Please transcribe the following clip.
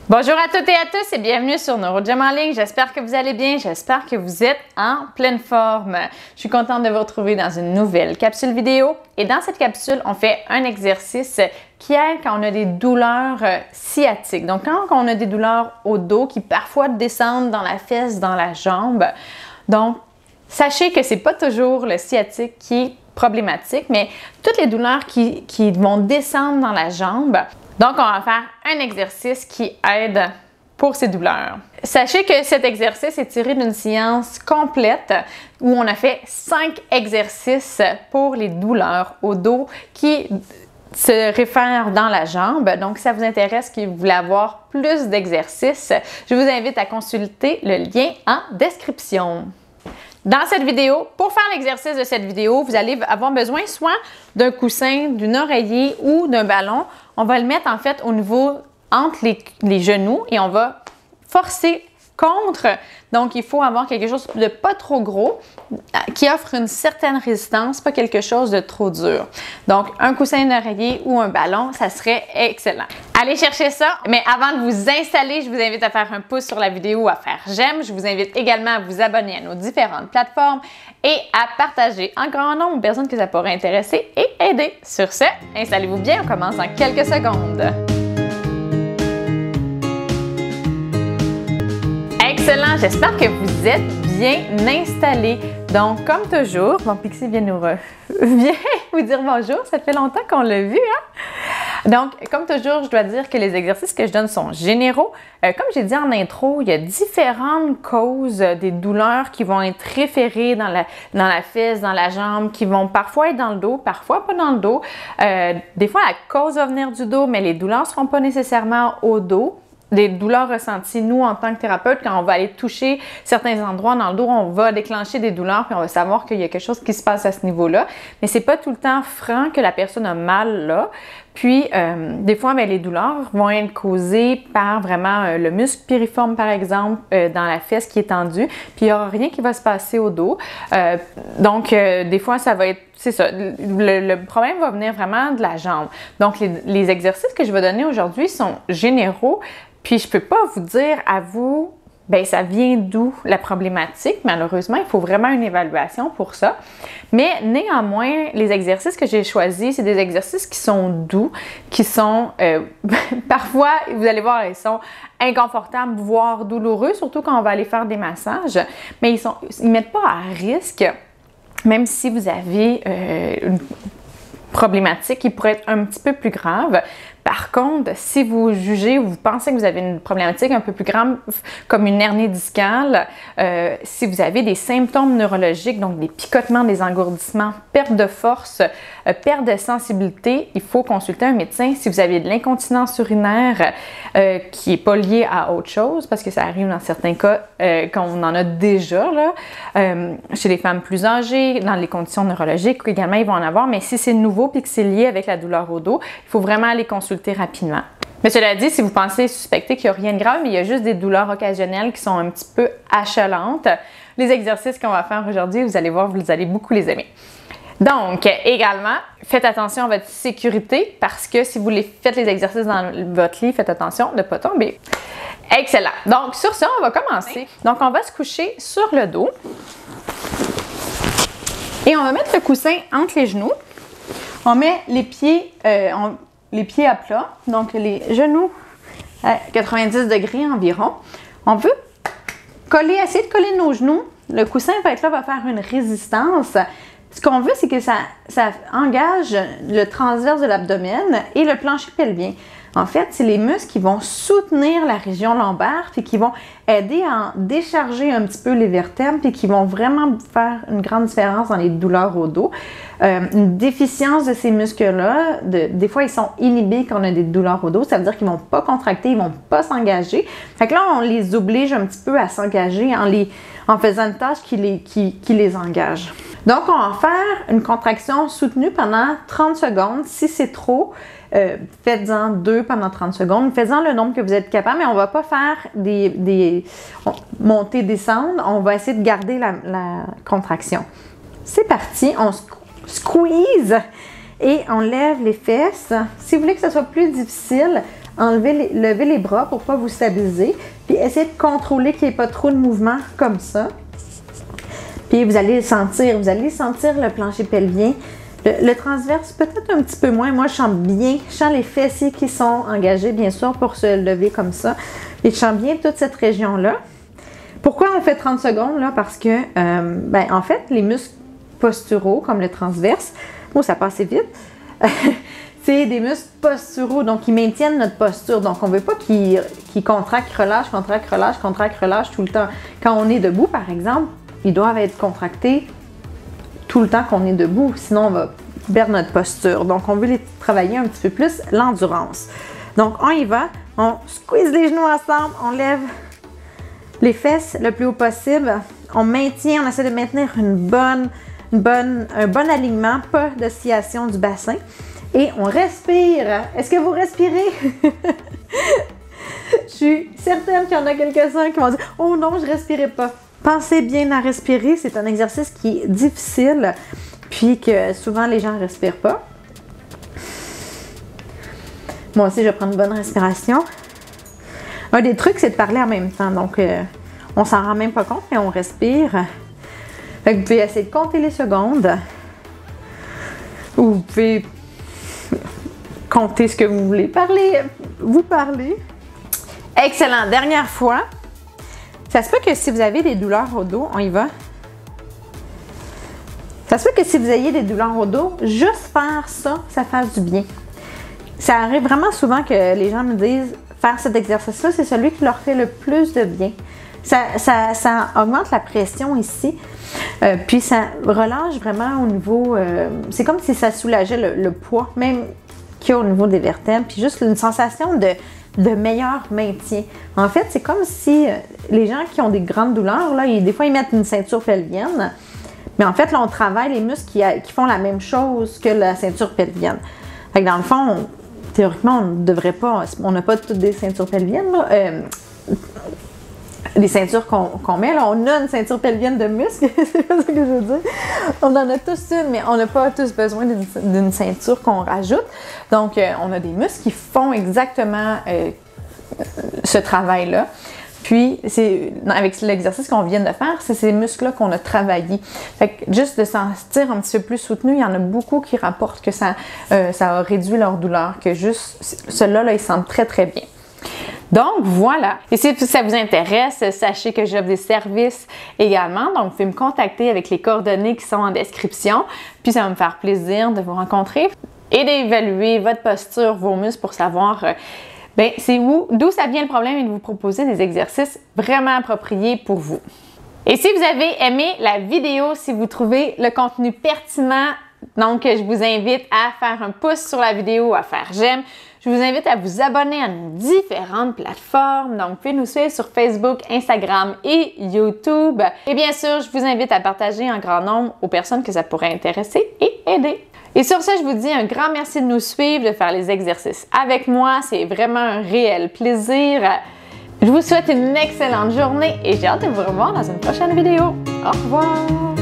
Bonjour à toutes et à tous et bienvenue sur NeuroGym en ligne. J'espère que vous allez bien, j'espère que vous êtes en pleine forme. Je suis contente de vous retrouver dans une nouvelle capsule vidéo. Et dans cette capsule, on fait un exercice qui aide quand on a des douleurs sciatiques. Donc, quand on a des douleurs au dos qui parfois descendent dans la fesse, dans la jambe. Donc, sachez que c'est pas toujours le sciatique qui est problématique, mais toutes les douleurs qui vont descendre dans la jambe. Donc, on va faire un exercice qui aide pour ces douleurs. Sachez que cet exercice est tiré d'une séance complète où on a fait 5 exercices pour les douleurs au dos qui se réfèrent dans la jambe. Donc, si ça vous intéresse, que vous voulez avoir plus d'exercices, je vous invite à consulter le lien en description. Dans cette vidéo, pour faire l'exercice de cette vidéo, vous allez avoir besoin soit d'un coussin, d'une oreiller ou d'un ballon. On va le mettre en fait au niveau entre les genoux et on va forcer contre. Donc, il faut avoir quelque chose de pas trop gros qui offre une certaine résistance, pas quelque chose de trop dur. Donc, un coussin d'oreiller ou un ballon, ça serait excellent. Allez chercher ça. Mais avant de vous installer, je vous invite à faire un pouce sur la vidéo, à faire j'aime. Je vous invite également à vous abonner à nos différentes plateformes et à partager en grand nombre de personnes que ça pourrait intéresser et aider. Sur ce, installez-vous bien. On commence dans quelques secondes. Excellent, j'espère que vous êtes bien installés. Donc, comme toujours, mon Pixie vient vous dire bonjour, ça fait longtemps qu'on l'a vu, hein? Donc, comme toujours, je dois dire que les exercices que je donne sont généraux. Comme j'ai dit en intro, il y a différentes causes des douleurs qui vont être référées dans la fesse, dans la jambe, qui vont parfois être dans le dos, parfois pas dans le dos. Des fois, la cause va venir du dos, mais les douleurs ne seront pas nécessairement au dos. Des douleurs ressenties, nous, en tant que thérapeute, quand on va aller toucher certains endroits dans le dos, on va déclencher des douleurs puis on va savoir qu'il y a quelque chose qui se passe à ce niveau-là. Mais c'est pas tout le temps franc que la personne a mal là. Puis, des fois, bien, les douleurs vont être causées par vraiment le muscle piriforme, par exemple, dans la fesse qui est tendue. Puis, il n'y aura rien qui va se passer au dos. Donc, des fois, ça va être, c'est ça, le problème va venir vraiment de la jambe. Donc, les exercices que je vais donner aujourd'hui sont généraux. Puis, je ne peux pas vous dire à vous, bien, ça vient d'où la problématique. Malheureusement, il faut vraiment une évaluation pour ça. Mais néanmoins, les exercices que j'ai choisis, c'est des exercices qui sont doux, qui sont parfois, vous allez voir, ils sont inconfortables, voire douloureux, surtout quand on va aller faire des massages. Mais ils ne mettent pas à risque, même si vous avez une problématique qui pourrait être un petit peu plus grave. Par contre, si vous jugez ou vous pensez que vous avez une problématique un peu plus grave, comme une hernie discale, si vous avez des symptômes neurologiques, donc des picotements, des engourdissements, perte de force, perte de sensibilité, il faut consulter un médecin. Si vous avez de l'incontinence urinaire qui n'est pas liée à autre chose, parce que ça arrive dans certains cas qu'on en a déjà, là, chez les femmes plus âgées, dans les conditions neurologiques également, ils vont en avoir, mais si c'est nouveau et que c'est lié avec la douleur au dos, il faut vraiment aller consulter rapidement. Mais cela dit, si vous pensez suspecter qu'il n'y a rien de grave, mais il y a juste des douleurs occasionnelles qui sont un petit peu achalantes, les exercices qu'on va faire aujourd'hui, vous allez voir, vous allez beaucoup les aimer. Donc, également, faites attention à votre sécurité parce que si vous faites les exercices dans votre lit, faites attention de ne pas tomber. Excellent. Donc, sur ça, on va commencer. Donc, on va se coucher sur le dos et on va mettre le coussin entre les genoux. On met les pieds à plat, donc les genoux à 90 degrés environ. On veut essayer de coller nos genoux. Le coussin va être là, va faire une résistance. Ce qu'on veut, c'est que ça engage le transverse de l'abdomen et le plancher pelvien. En fait, c'est les muscles qui vont soutenir la région lombaire et qui vont aider à décharger un petit peu les vertèbres et qui vont vraiment faire une grande différence dans les douleurs au dos. Une déficience de ces muscles-là, des fois, ils sont inhibés quand on a des douleurs au dos. Ça veut dire qu'ils ne vont pas contracter, ils ne vont pas s'engager. Fait que là, on les oblige un petit peu à s'engager en faisant une tâche qui les engage. Donc, on va faire une contraction soutenue pendant 30 secondes. Si c'est trop, faites-en 2 pendant 30 secondes. Faites-en le nombre que vous êtes capable, mais on ne va pas faire des montées, descendre. On va essayer de garder la contraction. C'est parti, on squeeze et on lève les fesses. Si vous voulez que ce soit plus difficile, lever les bras pour ne pas vous stabiliser. Puis essayez de contrôler qu'il n'y ait pas trop de mouvement comme ça. Puis vous allez sentir le plancher pelvien. Le transverse, peut-être un petit peu moins. Moi, je sens les fessiers qui sont engagés, bien sûr, pour se lever comme ça. Et je sens bien toute cette région-là. Pourquoi on fait 30 secondes, là? Parce que, en fait, les muscles posturaux, comme le transverse, ça passe vite, c'est des muscles posturaux, donc ils maintiennent notre posture. Donc, on ne veut pas qu'ils contractent, relâchent, contractent, relâchent, contractent, relâchent tout le temps. Quand on est debout, par exemple, ils doivent être contractés tout le temps qu'on est debout, sinon on va perdre notre posture. Donc, on veut les travailler un petit peu plus l'endurance. Donc, on y va, on squeeze les genoux ensemble, on lève les fesses le plus haut possible, on maintient, on essaie de maintenir un bon alignement, pas d'oscillation du bassin, et on respire. Est-ce que vous respirez? Je suis certaine qu'il y en a quelques-uns qui vont dire « Oh non, je ne respirais pas ». Pensez bien à respirer, c'est un exercice qui est difficile, puis que souvent les gens ne respirent pas. Moi aussi, je vais prendre une bonne respiration. Un des trucs, c'est de parler en même temps, donc on s'en rend même pas compte, mais on respire. Fait que vous pouvez essayer de compter les secondes, ou vous pouvez compter ce que vous voulez. Vous parlez. Excellent, dernière fois. Ça se peut que si vous avez des douleurs au dos, on y va. Ça se peut que si vous ayez des douleurs au dos, juste faire ça, ça fasse du bien. Ça arrive vraiment souvent que les gens me disent, faire cet exercice-là, c'est celui qui leur fait le plus de bien. Ça augmente la pression ici, puis ça relâche vraiment au niveau... c'est comme si ça soulageait le poids, même qu'il y a au niveau des vertèbres, puis juste une sensation de meilleur maintien. En fait, c'est comme si les gens qui ont des grandes douleurs, là, des fois, ils mettent une ceinture pelvienne, mais en fait, là, on travaille les muscles qui font la même chose que la ceinture pelvienne. Fait que dans le fond, théoriquement, on ne devrait pas, on n'a pas toutes des ceintures pelviennes, là, les ceintures qu'on met, là, on a une ceinture pelvienne de muscles, c'est pas ça que je veux dire. On en a tous une, mais on n'a pas tous besoin d'une ceinture qu'on rajoute. Donc, on a des muscles qui font exactement ce travail-là. Puis, avec l'exercice qu'on vient de faire, c'est ces muscles-là qu'on a travaillé. Fait que juste de se sentir un petit peu plus soutenu, il y en a beaucoup qui rapportent que ça a réduit leur douleur, que juste ceux-là, là, ils sentent très, très bien. Donc, voilà. Et si ça vous intéresse, sachez que j'offre des services également. Donc, vous pouvez me contacter avec les coordonnées qui sont en description. Puis, ça va me faire plaisir de vous rencontrer et d'évaluer votre posture, vos muscles pour savoir c'est d'où ça vient le problème et de vous proposer des exercices vraiment appropriés pour vous. Et si vous avez aimé la vidéo, si vous trouvez le contenu pertinent, donc je vous invite à faire un pouce sur la vidéo, à faire j'aime. Je vous invite à vous abonner à nos différentes plateformes. Donc, vous pouvez nous suivre sur Facebook, Instagram et YouTube. Et bien sûr, je vous invite à partager en grand nombre aux personnes que ça pourrait intéresser et aider. Et sur ce, je vous dis un grand merci de nous suivre, de faire les exercices avec moi. C'est vraiment un réel plaisir. Je vous souhaite une excellente journée et j'ai hâte de vous revoir dans une prochaine vidéo. Au revoir!